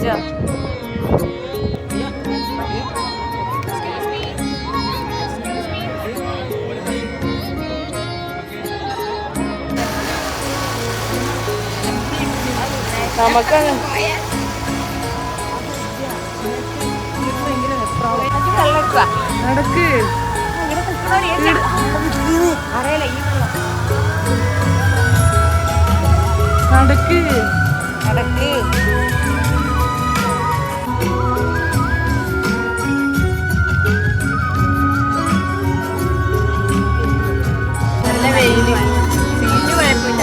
കഴിച്ചാ നമുക്ക് നടക്ക് നടക്ക് നടക്ക് നല്ല വെയില് സീറ്റ് കുഴപ്പമില്ല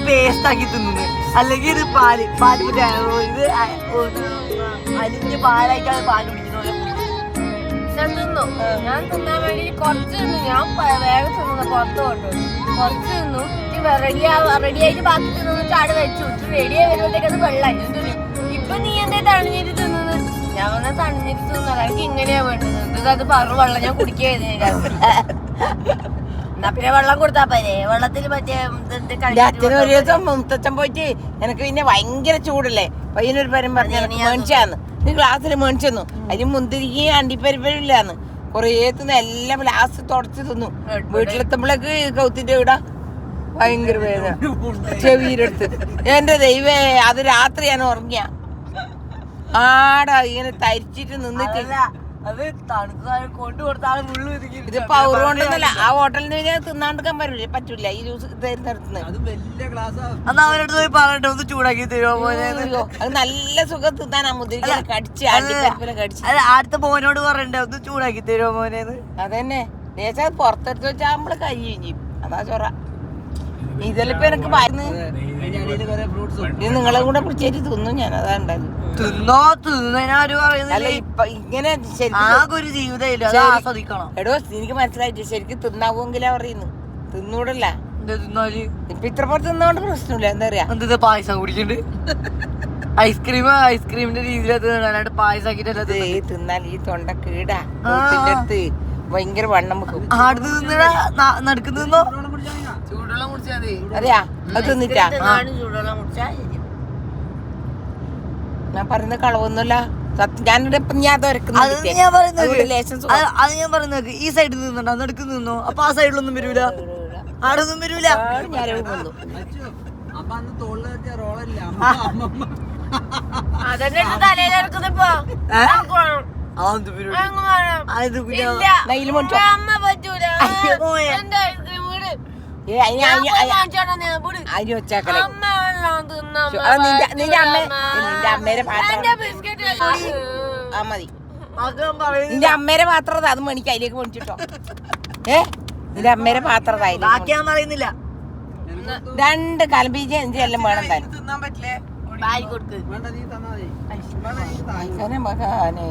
പേസ്റ്റ് ആക്കി തിന്നുന്നത് അല്ലെങ്കിൽ ഇത് പാല് ഇത് അലിഞ്ഞ് പാലായിട്ടാണ് പാല് കുടിക്കുന്നത് ഞാൻ തിന്നാൻ വേണ്ടി കുറച്ച് തിന്നു ഞാൻ വേഗം തിന്നു പുറത്ത് കൊണ്ടുപോയി കുറച്ച് തിന്നു റെഡിയായിട്ട് ബാക്കി തിന്നിട്ട് അവിടെ വെച്ചു റെഡിയായി വരുമ്പോഴത്തേക്ക് അത് വെള്ളമായി തിന്നു ഇപ്പൊ നീ എന്താ തണിഞ്ഞിട്ട് തിന്നത് ഞാൻ വന്നാൽ തണിഞ്ഞിട്ട് തിന്നത് എനിക്ക് ഇങ്ങനെയാ വേണ്ടത് അത് പറഞ്ഞു വെള്ളം ഞാൻ കുടിക്കായിരുന്നു പിന്നെ വെള്ളം കൊടുത്താ പോരെ വെള്ളത്തിൽ മറ്റേ അച്ഛനും ഒരു ദിവസം മുത്തച്ഛൻ പോയിട്ട് എനിക്ക് പിന്നെ ഭയങ്കര ചൂടല്ലേ പയ്യനൊരു പരം പറഞ്ഞ മേടിച്ചാന്ന് നീ ക്ലാസ്സിൽ മേടിച്ചെന്നു അതിന് മുന്തിരിക്കും അണ്ടിപ്പരിപ്പരില്ലാന്ന് കൊറേ തിന്നു എല്ലാം ലാസ്റ്റ് തുടച്ച് തിന്നു വീട്ടിലെത്തുമ്പോഴേക്ക് കൗത്തിന്റെ ഇവിടെ ഭയങ്കര വേദന ചെവിയിലെടുത്ത് എന്റെ ദൈവേ അത് രാത്രി ഞാൻ ഉറങ്ങിയ ആടാ ഇങ്ങനെ തരിച്ചിട്ട് നിന്നിട്ട് അത് ഇതിപ്പോ അവരുകൊണ്ടൊന്നല്ല ആ ഹോട്ടലിൽ നിന്ന് തിന്നാണ്ടിക്കാൻ പറ്റൂല ഈ ജ്യൂസ് അവരോട് പോയി പറഞ്ഞിട്ട് ഒന്ന് ചൂടാക്കി തരുമോ അത് നല്ല സുഖം തിന്നാനാ മുന്തിരിക്ക കടിച്ച് അണ്ടിപ്പരിപ്പിനെ കടിച്ച് അത് അടുത്ത മോനോട് പറയണ്ടേ ഒന്ന് ചൂടാക്കി തരുമോ മോനേന്ന് അതന്നെ ദേശം അത് പുറത്തെടുത്ത് വെച്ചാൽ നമ്മള് കൈ കഴിഞ്ഞു അതാ ചൊറ ഇതിലിപ്പോ എനിക്ക് മരുന്ന് നിങ്ങളെ കൂടെ പിടിച്ചേരി തിന്നും ഞാൻ അതാ ഉണ്ടാകും തിന്നോ തിന്നാര് പറയുന്നില്ല ഇപ്പൊ ഇങ്ങനെ ഒരു ജീവിതം അത് ആസ്വദിക്കണം എടോ എനിക്ക് മനസ്സിലായിട്ട് ശരിക്കും തിന്നാവെങ്കിലാ പറയുന്നു തിന്നൂടല്ല ഇപ്പൊ ഇത്ര പുറത്ത് തിന്നോണ്ട് പ്രശ്നമില്ല എന്താ പറയാ എന്താ പായസം കുടിക്കണ്ട് ഐസ്ക്രീമിന്റെ രീതിയിൽ പായസം ആക്കിട്ടല്ല തിന്നാൽ ഈ തൊണ്ട കീടാ അടുത്ത് ഭയങ്കര വണ്ണം വെക്കും നടക്കുന്നോ ചൂടുവെള്ളം കുടിച്ചാ മതി അതെയാ അത് തിന്നിട്ടാ ചൂടുവെള്ളം കുടിച്ചാ ഞാൻ പറയുന്ന കളവൊന്നുമല്ല ഞാൻ പറയുന്നത് ഈ സൈഡിൽ നിന്നുണ്ടോ നടുക്ക് നിന്നോ അപ്പൊ ആ സൈഡിലൊന്നും വരൂല ആടൊന്നും വരൂല അപ്പൊ അന്ന് തോളിൽ റോളല്ല അതന്നെ തലയിലെടുക്കുന്നപ്പോ അമ്മ പറ്റൂല എന്റെ ഐസ്ക്രീം വീട് അതിന് വെച്ചേക്കണേ അമ്മ വെള്ളം തിന്നാ നിന്റെ അമ്മേരെ പാത്രം ബിസ്ക്കറ്റ് ആ മതി നിന്റെ അമ്മേരെ പാത്രം അത് മണിക്ക് അതിലേക്ക് പൊണിച്ചിട്ടോ നിന്റെ അമ്മേരെ പാത്രം ബാക്കിയാൻ പറയുന്നില്ല 2 കലമ്പീജ് എല്ലാം വേണം താൻ തിന്നാൻ പറ്റില്ലേ ബായി കൊടുക്ക് വേണ്ട നീ തന്നാ മതി മകാനെ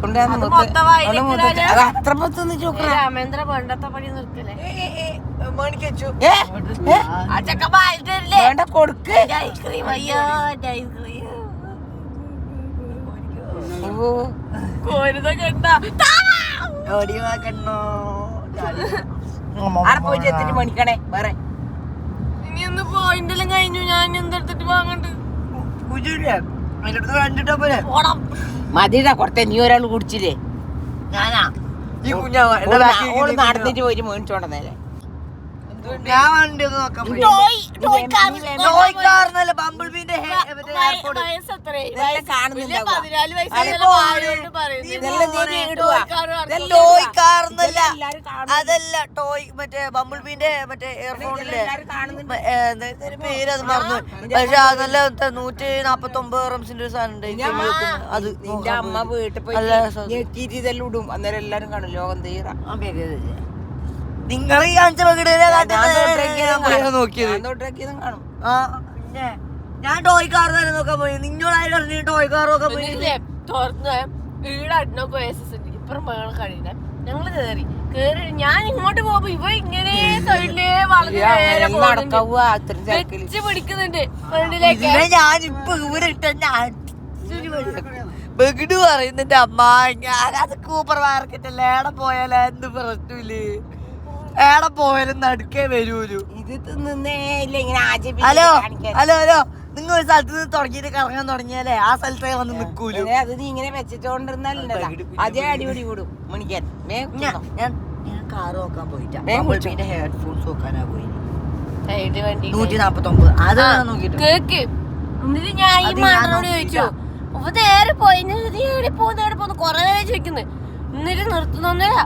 കൊണ്ടുവന്ന് അത് നോക്ക് മൊത്തം വായിലേക്ക് അവള് മൊത്തം അത് അത്ര പൊത്തുന്ന് ചോക്കറ രാമേന്ദ്ര പണ്ടത്തെ പണി നിർത്തലേ മണിക്കച്ചു ആ ചക്ക ബായി തരില്ലേ വേണ്ട കൊടുക്ക് ഐസ്ക്രീം അയ്യോ ഐസ്ക്രീം കോരുത കണ്ട ഓടിവാക്കണ്ണോ ആടെ പോയി ചെത്തിട്ട് മണിക്കണേ വേറെ ഇനി ഒന്ന് പോയിന്റെല്ലാം കഴിഞ്ഞു ഞാൻ എന്തെടുത്തിട്ട് വാങ്ങണ്ട് ഓണം മതിടാ കൊടുത്തേ നീ ഒരാൾ കുടിച്ചില്ലേ ഞാനാ ഈ കുഞ്ഞാവ ഓള് നടന്നിട്ട് പോയി മേടിച്ചോണ്ടെന്നല്ലേ ഞാൻ വണ്ടി ഒന്ന് നോക്കാൻ പോയി ടോയ്ക്കാരനല്ല ബംബിൾബീന്റെ എയർപോർട്ട് ടോയ്ക്കാരനല്ല അതല്ല ടോയ് മറ്റേ ബംബിൾബീന്റെ മറ്റേ എയർഫോണില്ലേ പേരത് മറന്നു പക്ഷെ അതല്ല 149 റംസിന്റെ ഒരു സാധനം ഉണ്ട് അത് നിന്റെ അമ്മ വീട്ടിൽ പോയി ഞെക്കിയിട്ട് ഇതെല്ലാം ഇടും അന്നേരം എല്ലാരും കാണും ലോകം തീറ നിങ്ങൾ ഈ കാണിച്ച നോക്കിയത് കാണും ഞാൻ ടോയ്ക്കാർ തന്നെ നോക്കാൻ പോയി നിങ്ങളായി ടോയ്ക്കാർ നോക്കാൻ പോയി തുറന്ന് ഈടന്നൊക്കെ ഇപ്പുറം മേള കഴിയുന്ന ഞങ്ങള് കേറി ഞാൻ ഇങ്ങോട്ട് പോകുമ്പോ ഇവ ഇങ്ങനെ സൈഡിലേ വെച്ച് പിടിക്കുന്നുണ്ട് ഫ്രണ്ടിലേക്ക് ഞാനിപ്പൊ ഇവിടെ ഇട്ട ബഗിഡ് പറയുന്നുണ്ട് അമ്മ ഞാനത് കൂപ്പർ മാർക്കറ്റല്ലേ ഏടെ പോയാലോ എന്ത് പ്രശ്നമില്ലേ ഏടെ പോയാലും നടുക്കേ വരൂലു ഇത് തിന്നേ ഇല്ല ഇങ്ങനെ ഹലോ ഹലോ ഹലോ നിങ്ങൾ ഒരു സ്ഥലത്ത് നിന്ന് തുടങ്ങിയിട്ട് കറങ്ങാൻ തുടങ്ങിയാലേ ആ സ്ഥലത്തേ വന്ന് നിക്കൂലു അത് നീ ഇങ്ങനെ വെച്ചിട്ടോണ്ടിരുന്നല്ലോ അതേ അടിപൊളി കൂടും മണിക്കാൻ ഞാൻ കാറ് നോക്കാൻ പോയിട്ടാ ഹെഡ്ഫോൺസ് നോക്കാനാ പോയി 149 അത് നോക്കിട്ട് കേക്ക് എന്നിട്ട് ഞാൻ ഈ മാണനോട് ചോദിച്ചു അപ്പൊ നേരെ പോയി എവിടെ പോകുന്ന കൊറേ നേരം ചോദിക്കുന്നു എന്നിട്ട് നിർത്തുന്നൊന്നുമില്ല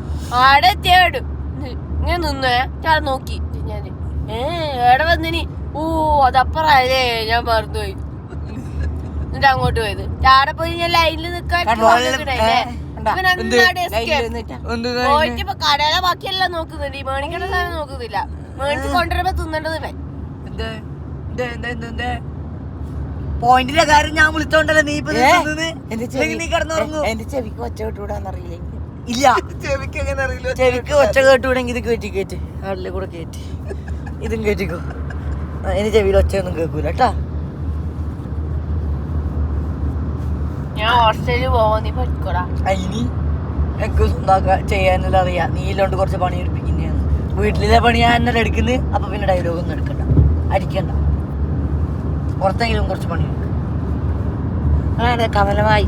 ആടെ എത്തിയാടും ഇങ്ങനെ നിന്നേ ഞാൻ നോക്കി ഞാന് എവിടെ വന്നിനി ഓ അതപ്പറല്ലേ ഞാൻ മറന്നുപോയി എന്നിട്ട് അങ്ങോട്ട് പോയത് ആടെ പോയി ഞാൻ ലൈനിൽ നിക്കാൻ പോയിട്ട് ഇപ്പൊ കടയിലെ ബാക്കിയെല്ലാം നോക്കുന്നുണ്ട് ഈ മേണിക്കണ സാധനം നോക്കുന്നില്ല മേടിച്ച് കൊണ്ടുവരുമ്പോ തിന്നേണ്ടതില്ലേ പോയിന്റിന്റെ കാര്യം ഞാൻ വിളിച്ചോണ്ടല്ലോ നീ നീ കിടന്നുറങ്ങു എന്റെ ചെവിക്ക് ഒച്ച വിട്ടുകൂടാന്നറിയില്ല ഇല്ല ചെവിക്ക് എങ്ങനെ അറിയില്ല ചെവിക്ക് ഒച്ച കേട്ടുകൂടെങ്കിൽ ഇത് കേറ്റി അതിലെ കൂടെ കേറ്റി ഇതും കേറ്റിക്കോ ഇനി ചെവിയിൽ ഒച്ചയൊന്നും കേൾക്കൂല കേട്ടാ ഞാൻ ഹോസ്റ്റലിൽ പോവാൻ നീ പഠിക്കോടാ ഇനി എനിക്ക് സ്വന്തം ചെയ്യാനെല്ലാം അറിയാം നീ ഇല്ലോണ്ട് കുറച്ച് പണി എടുപ്പിക്കുന്നതാണ് വീട്ടിലെ പണി ഞാൻ എന്നെ എടുക്കുന്നത് അപ്പൊ പിന്നെ ഡയലോഗൊന്നും എടുക്കണ്ട അടിക്കണ്ട പുറത്തെങ്കിലും കുറച്ച് പണി എടുക്കും കമലമായി